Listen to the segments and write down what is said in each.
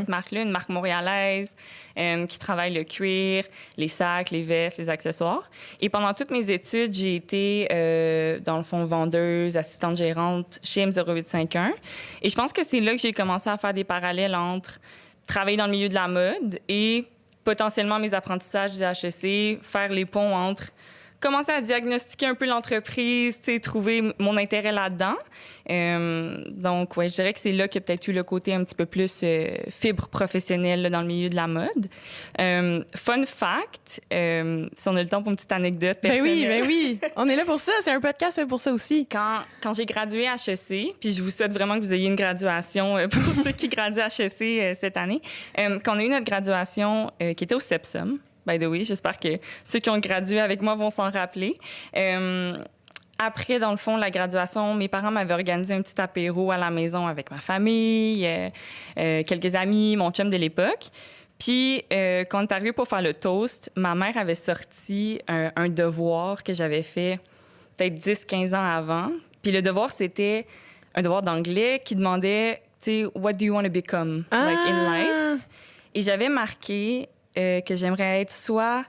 marque-là, une marque montréalaise qui travaille le cuir, les sacs, les vestes, les accessoires. Et pendant toutes mes études, j'ai été, dans le fond, vendeuse, assistante gérante chez M0851. Et je pense que c'est là que j'ai commencé à faire des parallèles entre travailler dans le milieu de la mode et potentiellement mes apprentissages du HEC, faire les ponts entre commencer à diagnostiquer un peu l'entreprise, trouver mon intérêt là-dedans. Donc, ouais, je dirais que c'est là qu'il y a peut-être eu le côté un petit peu plus fibre professionnelle là, dans le milieu de la mode. Fun fact, si on a le temps pour une petite anecdote personnelle. Ben oui, on est là pour ça. C'est un podcast fait pour ça aussi. Quand j'ai gradué à HEC, puis je vous souhaite vraiment que vous ayez une graduation pour ceux qui graduent à HEC cette année, quand on a eu notre graduation qui était au Sepsum, by the way, j'espère que ceux qui ont gradué avec moi vont s'en rappeler. Après, dans le fond, la graduation, mes parents m'avaient organisé un petit apéro à la maison avec ma famille, quelques amis, mon chum de l'époque. Puis, quand on est arrivé pour faire le toast, ma mère avait sorti un devoir que j'avais fait peut-être 10-15 ans avant. Puis le devoir, c'était un devoir d'anglais qui demandait, tu sais, « What do you want to become like, in life? » Et j'avais marqué que j'aimerais être soit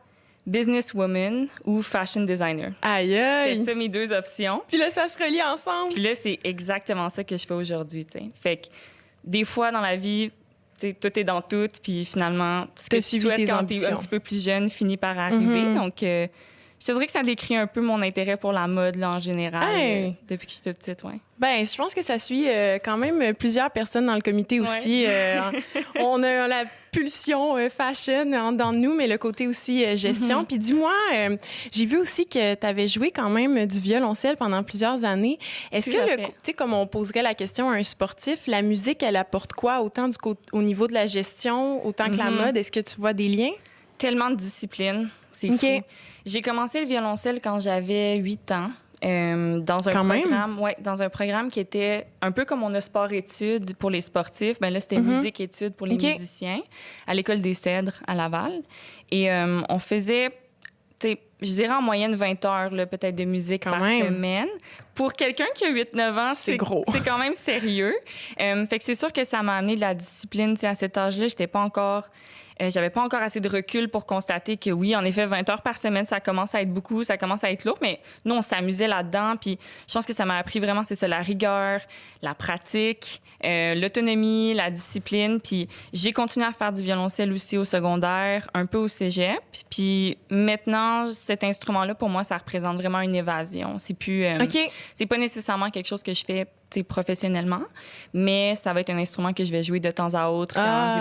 businesswoman ou fashion designer. Aïe, aïe! C'était ça mes deux options. Puis là, ça se relie ensemble. Puis là, c'est exactement ça que je fais aujourd'hui, tu sais. Fait que des fois, dans la vie, tu sais, tout est dans tout, puis finalement, ce que tu souhaites quand tu es un petit peu plus jeune finit par arriver. Mm-hmm. Donc, je te dirais que ça décrit un peu mon intérêt pour la mode, là, en général, depuis que j'étais petite, ouais. Ben, je pense que ça suit quand même plusieurs personnes dans le comité aussi. On a la pulsion fashion dans nous, mais le côté aussi gestion. Puis dis-moi, j'ai vu aussi que tu avais joué quand même du violoncelle pendant plusieurs années. Est-ce que, tu sais, comme on poserait la question à un sportif, la musique, elle apporte quoi autant au niveau de la gestion, autant que la mode? Est-ce que tu vois des liens? Tellement de discipline, c'est fou. J'ai commencé le violoncelle quand j'avais 8 ans. Dans un programme qui était un peu comme on a sport-études pour les sportifs. Ben là, c'était musique-études pour les musiciens à l'École des Cèdres à Laval. Et on faisait, je dirais en moyenne 20 heures là, peut-être de musique par semaine. Pour quelqu'un qui a 8-9 ans, c'est gros. C'est quand même sérieux. Fait que c'est sûr que ça m'a amené de la discipline. À cet âge-là, j'avais pas encore assez de recul pour constater que oui, en effet, 20 heures par semaine, ça commence à être beaucoup, ça commence à être lourd, mais nous, on s'amusait là-dedans. Puis je pense que ça m'a appris vraiment, c'est ça, la rigueur, la pratique, l'autonomie, la discipline. Puis j'ai continué à faire du violoncelle aussi au secondaire, un peu au cégep. Puis maintenant, cet instrument-là, pour moi, ça représente vraiment une évasion. C'est plus... c'est pas nécessairement quelque chose que je fais professionnellement, mais ça va être un instrument que je vais jouer de temps à autre quand j'ai